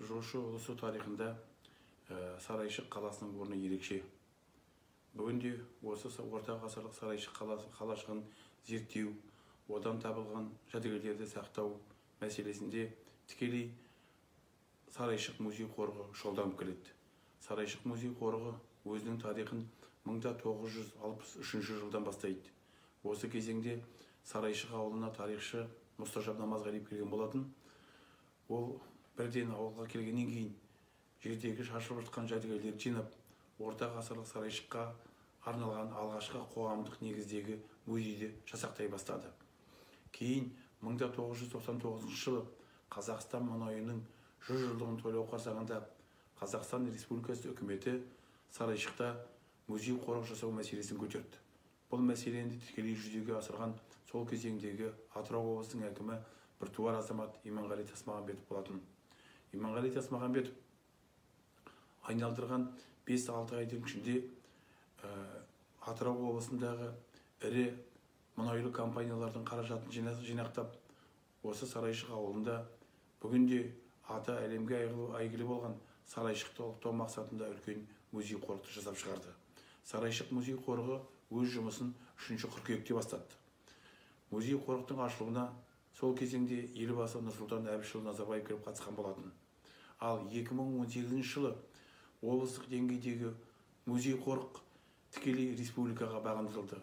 жошы ұлысы тарихында Сарайшық қаласының орны ерекше. Бүгінде осы орта ғасырлық Сарайшық қалашығын зерттеу, одан табылған жәдігерлерді сақтау мәселесінде тікелей Сарайшық музей қорығы шұғылданып келеді. Сарайшық музей қорығы өзінің тарихын 1963 жылдан бастайды. Осы кезеңде Сарайшық ауылына тарихшы Мұстажап Намазғалиев келген болатын. Ол бірден ауылға келгеннен кейін жердегі шашылып жатқан жәдігерлерді жинап, орта ғасырлық Сарайшыққа арналған алғашқы қоғамдық негіздегі музейді жасақтай бастады. Кейін 1999 жылы Қазақстан мұнайының 100 жылдығын тойлау қарсаңында Қазақстан Республикасы үкіметі Сарайшықта музей қорық жасау мәселесін көтерді. Бұл мәселені тікелей жүзеге асырған сол кезеңдегі Атырау облысының әкімі біртуар азамат Иманғали Тасмағамбетов болатын. Иманғали Тасмағамбетов айналдырған 5-6 айдың ішінде Атырау облысындағы ірі мұнайлы компаниялардың қаражатын жинақтап, осы Сарайшық ауылында бүгінде аты әлемге әйгілі болған Сарайшықты ұлықтау мақсатында үлкен музей қорықты жасап шығарды. Сарайшық музей қорығы өз жұмысын 3 қыркүйекте бастады. Музей қорықтың ашылуына сол кезеңде елбасы Нұрсұлтан Әбішұлы Назарбаев келіп қатысқан болатын. Ал 2018 жылы облыстық деңгейдегі музей қорық тікелей республикаға бағындырылды.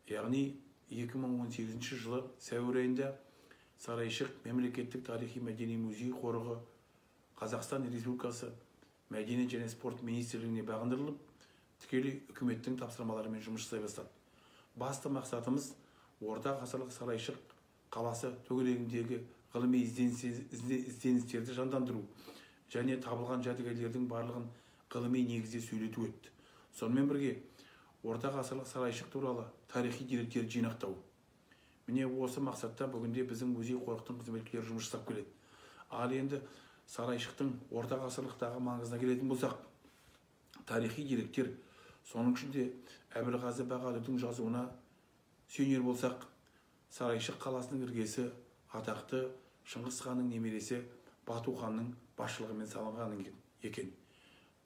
Яғни 2018 жылы сәуір айында Сарайшық мемлекеттік тарихи мәдени музей қорығы Қазақстан Республикасы мәдениет және спорт министрлігіне бағындырылып, тікелей үкіметтің тапсырмаларымен жұмыс жасай бастады. Басты мақсатымыз орта ғасырлық Сарайшық қаласы төңірегіндегі ғылыми ізденістерді жандандыру және табылған жәдігерлердің барлығын ғылыми негізде сөйлету еді. Сонымен бірге орта ғасырлық Сарайшық туралы тарихи деректерді жинақтау. Міне осы мақсатта бүгінде біздің музей қорықтың қызметкерлері жұмыс жасап келеді. Ал енді Сарайшықтың орта ғасырлықтағы маңызына келетін болсақ, тарихи деректер, соның ішінде Әбілғазы Бақадүрдің жазуына сүйенер болсақ, Сарайшық қаласының іргесі атақты Шыңғыс ханның немересі Бату ханның басшылығымен салынған екен.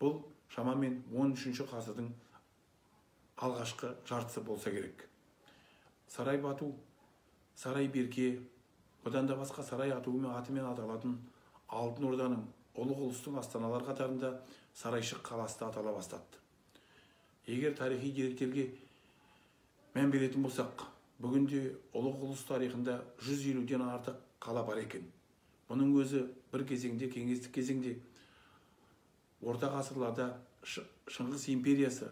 Бұл шамамен 13 ғасырдың алғашқы жартысы болса керек. Сарай Бату, Сарай Берке, одан да басқа сарай атымен аталатын Алтын Орданың ұлық ұлыстың астаналар қатарында Сарайшық қаласы атала бастады. Егер тарихи деректерге мән беретін болсақ, бүгінде ұлық ұлыс тарихында 150-ден артық қала бар екен. Бұның өзі бір кезеңде, кеңестік кезеңде, орта ғасырларда Шыңғыс империясы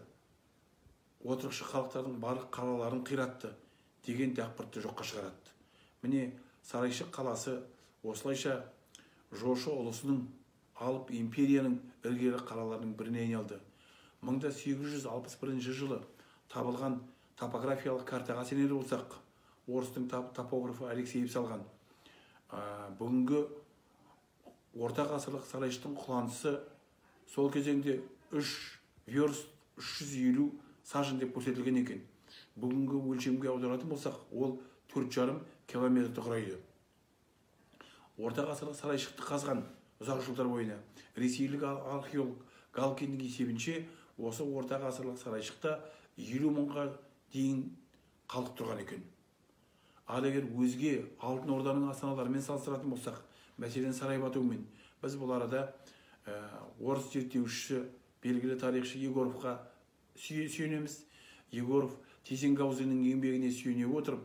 отырықшы халықтардың барлық қалаларын қиратты деген дақпыртты жоққа шығарады. Міне Сарайшық қаласы осылайша жошы ұлысының алып империяның іргелі қалаларының біріне айналды. 1861 жылы табылған топографиялық картаға сенер болсақ, орыстың топографы Алексеев салған. Бүгінгі орта ғасырлық Сарайшықтың құланысы сол кезеңде 3 верст 350 сажын деп көрсетілген екен. Бүгінгі өлшемге аударатын болсақ, ол 4,5 километрді құрайды. Орта ғасырлық Сарайшықты қазған ұзақ жылдар бойына ресейлік археолог Галкиннің есебінше, осы орта ғасырлық Сарайшықта 50 мыңға дейін халық тұрған екен. Ал егер өзге Алтын Орданың астаналарымен салыстыратын болсақ, мәселен Сарай Батумен, біз бұл арада орыс зерттеушісі белгілі тарихшы Егоровқа сүйенеміз. Егоров Тизенгаузеннің еңбегіне сүйене отырып,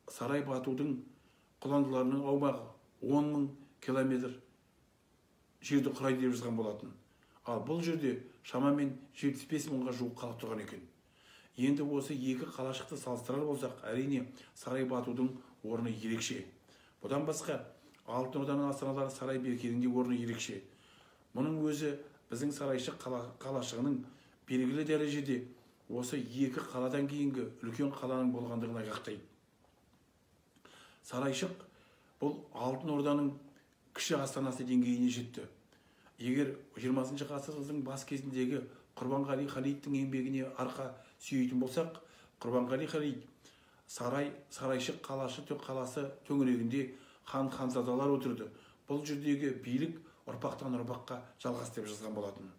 Сарай Батудың құландыларының аумағы 10 мың километр жерді құрайды деп жазған болатын. Ал бұл жерде шамамен 75 мыңға жуық халық тұрған екен. Енді осы екі қалашықты салыстырар болсақ, әрине Сарай Батудың орны ерекше. Бұдан басқа Алтын Орданың астаналары Сарай Беркенің де орны ерекше. Мұның өзі біздің Сарайшық қалашығының белгілі дәрежеде осы екі қаладан кейінгі үлкен қаланың болғандығын айғақтайды. Сарайшық бұл Алтын Орданың кіші астанасы деңгейіне жетті. Егер 20 ғасырдың бас кезіндегі Құрбанғали Халидтің еңбегіне арқа сүйейтін болсақ, Құрбанғали Халид Сарайшық қаласы төңірегінде ханзадалар отырды. Бұл жердегі билік ұрпақтан ұрпаққа жалғасты деп жазған болатын.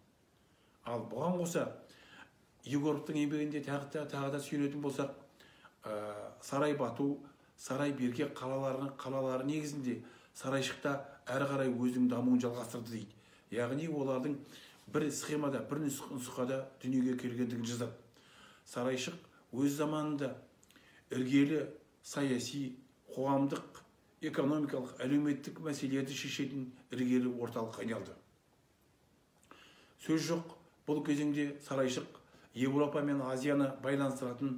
Ал бұған қоса Егоровтың еңбегінде тағы да сүйенетін болсақ, Сарай Бату, Сарай Берке қалалары негізінде сарайшықта әрі қарай өзінің дамуын жалғастырды дейді. Яғни олардың бір схемада, бір нұсқада дүниеге келгендігін жазады. Сарайшық өз заманында іргелі саяси, қоғамдық, экономикалық, әлеуметтік мәселелерді шешетін іргелі орталық айналды. Сөз жоқ, бұл кезеңде сарайшық Европа мен Азияны байланыстыратын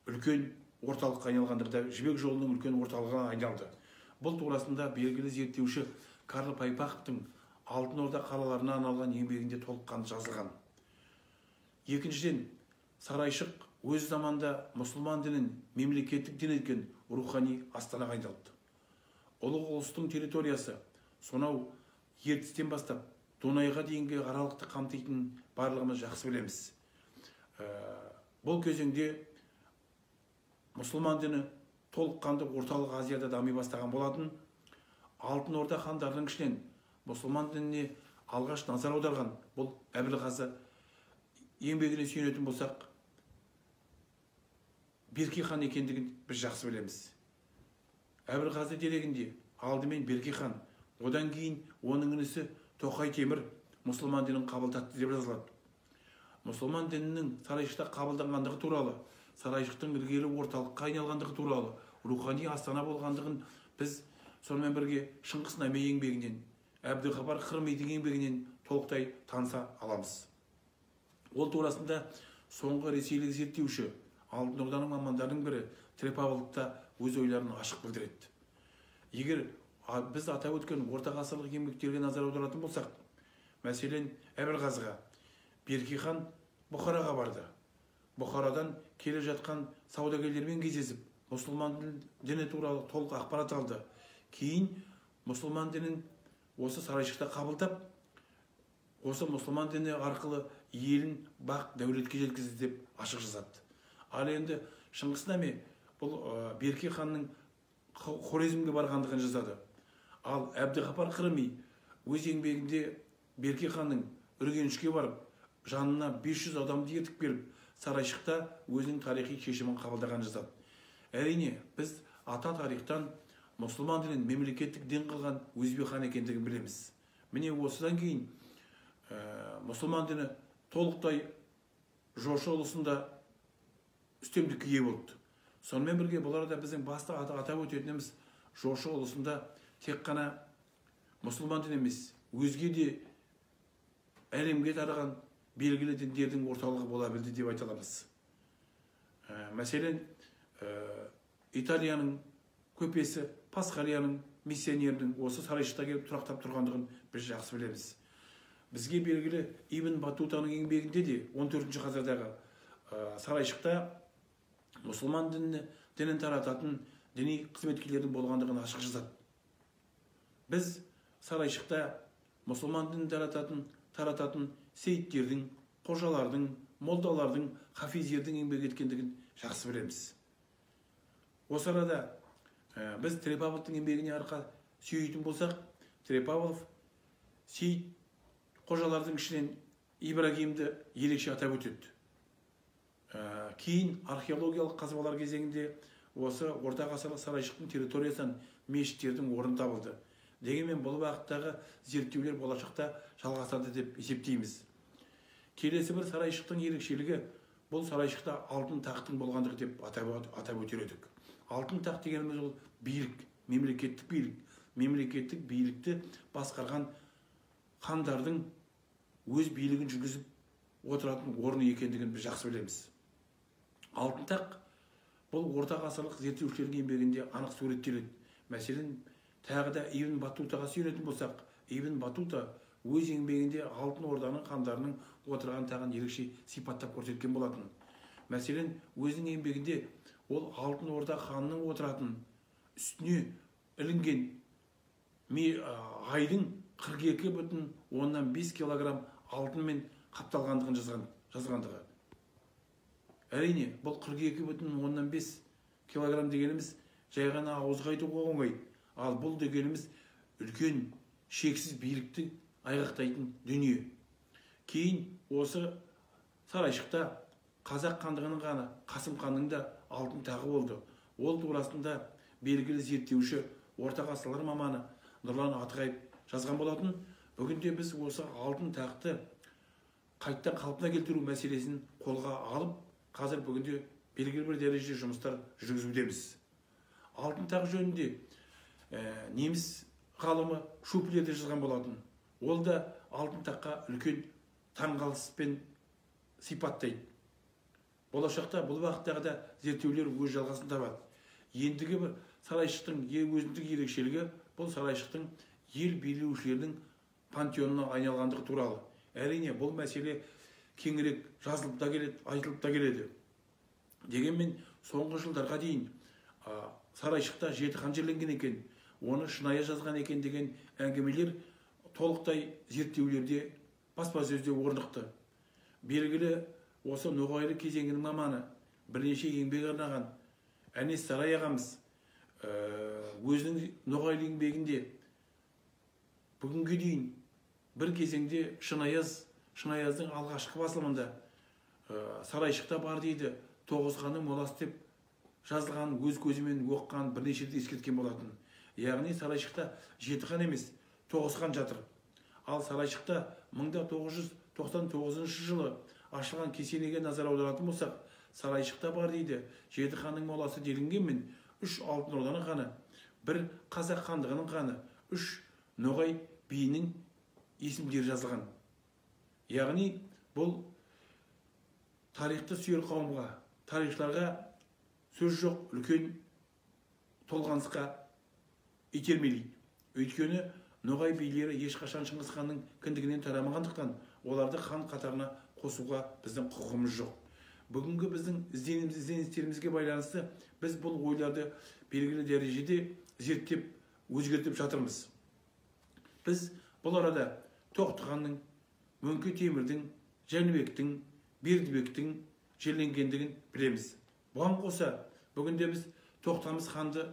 үлкен орталыққа айналғандығында, жібек жолының үлкен орталығына айналды. Бұл турасында белгілі зерттеуші Карл Пайпаховтың Алтын Орда қалаларына арналған еңбегінде толыққанды жазылған. Екіншіден, сарайшық өз заманда мұсылман дінін мемлекеттік дін еткен рухани астанаға айналды. Ұлы ұлыстың территориясы сонау Ертістен бастап Дунайға дейінгі аралықты қамтитын барлығымыз жақсы білеміз. Бұл кезеңде мұсылман діні толыққанды орталық Азияда дами бастаған болатын. Алтын Орда хандарының ішінен мұсылман дініне алғаш назар аударған бұл Әбілғазы еңбегіне сүйенетін болсақ, Берке хан екендігін біз жақсы білеміз. Әбілғазы дерегінде алдымен Берке хан, одан кейін оның інісі Тоқай Темір мұсылман дінін қабылдатты деп жазылады. Мұсылман дінінің сарайшықта қабылданғандығы туралы, сарайшықтың іргелі орталыққа айналғандығы туралы, рухани астана болғандығын біз сонымен бірге Шыңғыс Наме еңбегінен, Әбдіғапар Қырымидің еңбегінен толықтай таныса аламыз. Ол турасында соңғы ресейлік зерттеуші, Алтын Орданың мамандарының бірі Трепавловта өз ойларын ашық білдіреді. Егер біз атап өткен орта ғасырлық еңбектерге назар аударатын болсақ, мәселен Әбілғазыға Берке хан Бұхараға барды. Бұхарадан келе жатқан саудагерлермен кездесіп, мұсылман діні туралы толық ақпарат алды. Кейін мұсылман дінін осы сарайшықта қабылдап, осы мұсылман діні арқылы елін бақ дәулетке жеткізді деп ашық жазады. Ал енді Шыңғыс Наме бұл Берке ханның Хорезмге барғандығын жазады. Ал Әбдіғапар Қырыми өз еңбегінде Берке ханның Үргенішке барып, жанына 500 адамды ертіп келіп, сарайшықта өзінің тарихи шешімін қабылдаған жазады. Әрине, біз ата тарихтан мұсылман дінін мемлекеттік дін қылған Өзбек хан екендігін білеміз. Міне осыдан кейін мұсылман діні толықтай Жошы ұлысында үстемдікке ие болды. Сонымен бірге бұларда біздің басты атап өтетініміз Жошы ұлысында тек қана мұсылман дін емес, өзге де әлемге тараған белгілі діндердің орталығы бола білді деп айта аламыз. Мәселен, Италияның көпесі Пасхалияның миссионердің осы сарайшықта келіп тұрақтап тұрғандығын біз жақсы білеміз. Бізге белгілі Ибн Батутаның еңбегінде де 14 ғасырдағы сарайшықта мұсылман дінін тарататын діни қызметкерлердің болғандығын ашық жазады. Біз сарайшықта мұсылман дінін тарататын сейіттердің, қожалардың, молдалардың, хафиздердің еңбек еткендігін жақсы білеміз. Осы арада біз Трепавловтың еңбегіне арқа сүйейтін болсақ, Трепавлов сейіт қожалардың ішінен Ибрагимді ерекше атап өтеді. Кейін археологиялық қазбалар кезеңінде осы орта ғасырлық сарайшықтың территориясынан мешіттердің орны табылды. Дегенмен бұл бағыттағы зерттеулер болашақта жалғасады деп есептейміз. Келесі бір сарайшықтың ерекшелігі бұл сарайшықта алтын тақтың болғандығы деп атап өтер едік. Алтын тақ дегеніміз ол билік, мемлекеттік билік. Мемлекеттік билікті басқарған хандардың өз билігін жүргізіп отыратын орны екендігін біз жақсы білеміз. Алтын тақ бұл орта ғасырлық зерттеушілердің еңбегінде анық суреттеледі. Мәселен, тағы да Ибн Батутаға сүйенетін болсақ, Ибн Батута өз еңбегінде Алтын Орданың хандарының отырған тағын ерекше сипаттап көрсеткен болатын. Мәселен, өзінің еңбегінде ол Алтын Орда ханының отыратын үстіне ілінген айдың 42,5 килограмм алтынмен қапталғандығын жазғандығы. Әрине, бұл 42,5 килограмм дегеніміз жай ғана ауызға айтуға оңай. Ал бұл дегеніміз үлкен шексіз билікті айғақтайтын дүние. Кейін осы сарайшықта қазақ хандығының ғана Қасым ханның да алтын тағы болды. Ол турасында белгілі зерттеуші орта ғасырлар маманы Нұрлан Атығаев жазған болатын. Бүгінде біз осы алтын тақты қайттан қалпына келтіру мәселесін қолға алып, қазір бүгінде белгілі бір дәрежеде жұмыстар жүргізудеміз. Алтын тақ жөнінде неміс ғалымы Шуплер де жазған болатын. Ол да алтын таққа үлкен таңғалыспен сипаттайды. Болашақта бұл бағыттағы да зерттеулер өз жалғасын табады. Ендігі бір сарайшықтың өзіндік ерекшелігі бұл сарайшықтың ел билеушілерінің пантеонына айналғандығы туралы. Әрине бұл мәселе кеңірек жазылып та келеді, айтылып та келеді. Дегенмен соңғы жылдарға дейін сарайшықта 7 хан жерленген екен, оны шынайы жазған екен деген әңгімелер толықтай зерттеулерде, баспасөзде орнықты. Белгілі осы ноғайлы кезеңінің маманы, бірнеше еңбек арнаған Әнес Сарай ағамыз өзінің ноғайлы еңбегінде бүгінге дейін бір кезеңде Шынаяздың алғашқы басылымында сарайшықта бар дейді, 9 ханның моласы деп жазылған, өз көзімен оққан бірнеше рет ескерткен болатын. Яғни сарайшықта 7 хан емес, 9 хан жатыр. Ал сарайшықта 1999 жылы ашылған кесенеге назар аударатын болсақ, сарайшықта бар дейді, 7 ханның моласы делінгенмен, 3 алтын орданың ханы, 1 қазақ хандығының ханы, 3 ноғай биінің есімдері жазылған. Яғни бұл тарихты сүйер қауымға, тарихшыларға сөз жоқ үлкен толғанысқа итермелейді. Өйткені ноғай билері ешқашан Шыңғыс ханның кіндігінен тарамағандықтан, оларды хан қатарына қосуға біздің құқығымыз жоқ. Бүгінгі біздің ізденістерімізге байланысты біз бұл ойларды белгілі дәрежеде зерттеп, өзгертіп жатырмыз. Біз бұл арада Тоқтығанның, Мөңке Темірдің, Жәнібектің, Бердібектің жерленгендігін білеміз. Бұған қоса, бүгінде біз Тоқтамыс ханды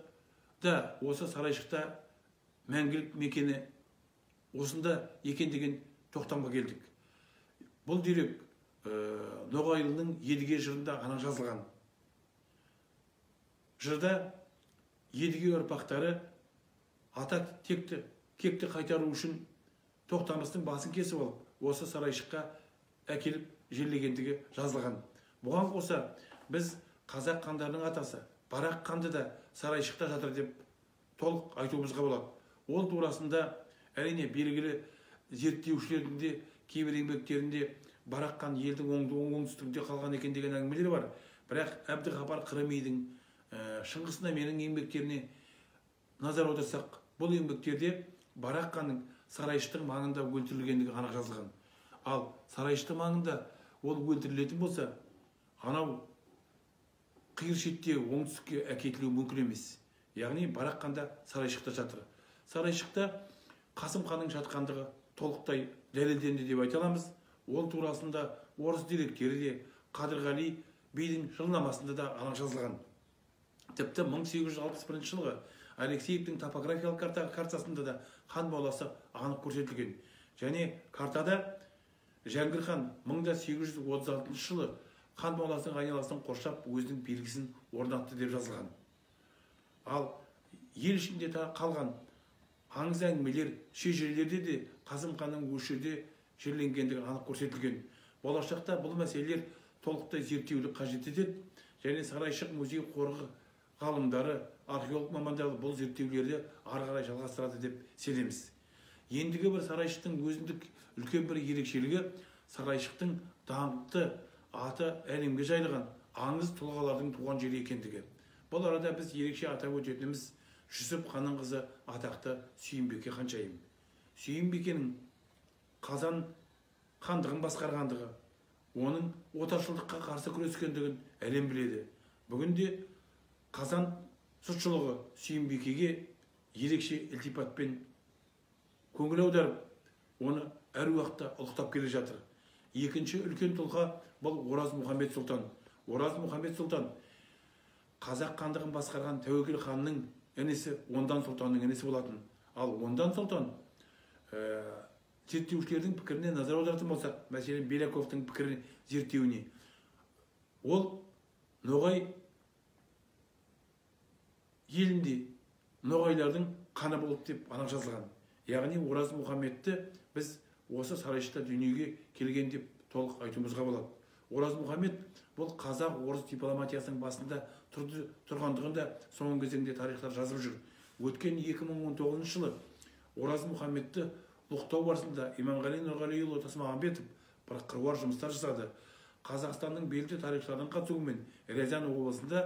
да осы сарайшықта мәңгілік мекені осында екендеген тоқтамға келдік. Бұл дерек Ноғайлының Едіге жырында ғана жазылған. Жырда Едіге ұрпақтары ата кекті қайтару үшін Тоқтамыстың басын кесіп алып, осы сарайшыққа әкеліп жерлегендігі жазылған. Бұған қоса, біз қазақ хандарының атасы Барақ ханды да сарайшықта жатыр деп толық айтуымызға болады. Ол турасында әрине белгілі зерттеушілердің де кейбір еңбектерінде Барақ хан елдің оңтүстігінде қалған екен деген әңгімелер бар. Бірақ Әбдіғапар Қырымидің, Шыңғыс Наменің еңбектеріне назар аударсақ, бұл еңбектерде Барақ ханның сарайшықтың маңында өлтірілгендігі анық жазылған. Ал сарайшықтың маңында ол өлтірілетін болса, анау қиыр шетте оңтүстікке әкетілуі мүмкін емес. Яғни Барақ хан да сарайшықта жатыр. Сарайшықта Қасым ханның жатқандығы толықтай дәлелденді деп айта аламыз. Ол турасында орыс деректері де Қадырғали бидің жылнамасында да анық жазылған. Тіпті 1861 жылғы Алексеевтің топографиялық картасында да хан моласы анық көрсетілген. Және картада Жәңгір хан 1836 жылы хан моласының айналасын қоршап өзінің белгісін орнатты деп жазылған. Ал ел ішінде қалған аңыз әңгімелер, шежірелерде де Қасым ханның осы жерде жерленгендігі анық көрсетілген. Болашақта бұл мәселелер толықтай зерттеулік қажет етеді, және Сарайшық музей қорығы ғалымдары, археолог мамандары бұл зерттеулерді ары қарай жалғастырады деп сенеміз. Ендігі бір сарайшықтың өзіндік үлкен бір ерекшелігі сарайшықтың даңқты аты әлемге жайылған аңыз тұлғалардың туған жері екендігі. Бұл арада біз ерекше атап өтетініміз Жүсіп ханның қызы атақты Сүйінбеке ханшайым. Сүйінбекенің Қазан хандығын басқарғандығы, оның отаршылдыққа қарсы күрескендігін әлем біледі. Бүгінде Қазан сұртшылығы Сүйінбекеге ерекше ілтипатпен көңіл аударып, оны әр уақытта ұлықтап келе жатыр. Екінші үлкен тұлға бұл Ораз Мұхаммед Сұлтан. Ораз Мұхаммед Сұлтан қазақ хандығын басқарған Тәуекел ханның інісі, Ондан Сұлтанның інісі болатын. Ал Ондан Сұлтан зерттеушілердің пікіріне назар аударатын болсақ, мәселен Беляковтың пікірін зерттеуіне, ол ноғай елінде ноғайлардың қаны болды деп анық жазылған. Яғни Ораз Мұхаммедті біз осы сарайшықта дүниеге келген деп толық айтуымызға болады. Ораз Мұхаммед бұл қазақ-орыс дипломатиясының басында тұрғандығында соңғы кезеңде тарихтар жазып жүр. Өткен 2019 жылы Ораз Мұхаммедті ұлықтау барысында Иманғали Нұрғалиұлы Тасмағамбетов бір қыруар жұмыстар жасады. Қазақстанның белді тарихшыларының қатысуымен Рязань облысында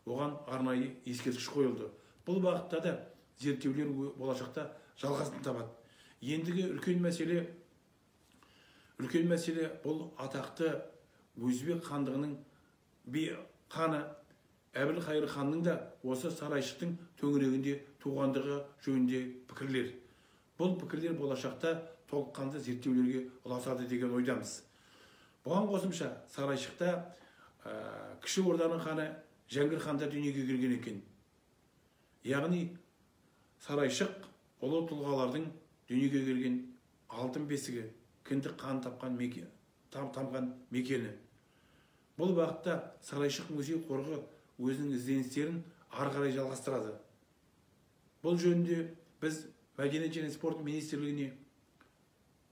оған арнайы ескерткіш қойылды. Бұл бағытта да зерттеулер болашақта жалғасын табады. Ендігі үлкен мәселе бұл атақты Өзбек хандығының ханы Әбілқайыр ханның да осы сарайшықтың төңірегінде туғандығы жөнінде пікірлер. Бұл пікірлер болашақта толыққанды зерттеулерге ұласады деген ойдамыз. Бұған қосымша сарайшықта кіші орданың ханы Жәңгір хан да дүниеге келген екен. Яғни сарайшық ұлы тұлғалардың дүниеге келген алтын бесігі, кіндік қан тамған мекені. Бұл бағытта сарайшық музей қорығы өзінің ізденістерін ары қарай жалғастырады. Бұл жөнінде біз Мәдениет және спорт министрлігіне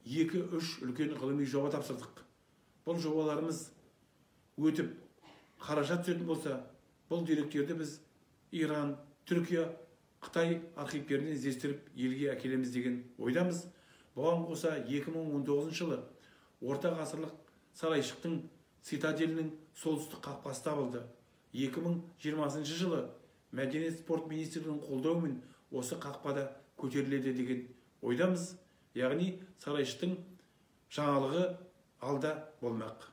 2-3 үлкен ғылыми жоба тапсырдық. Бұл жобаларымыз өтіп қаражат түсетін болса, бұл деректерді біз Иран, Түркия, Қытай архивтерінен іздестіріп елге әкелеміз деген ойдамыз. Бұған қоса 2019 жылы орта ғасырлық сарайшықтың цитаделінің солтүстік қақпасы табылды. 2020 жылы Мәдениет спорт министрлігінің қолдауымен осы қақпада көтеріледі деген ойдамыз. Яғни сарайшықтың жаңалығы алда болмақ.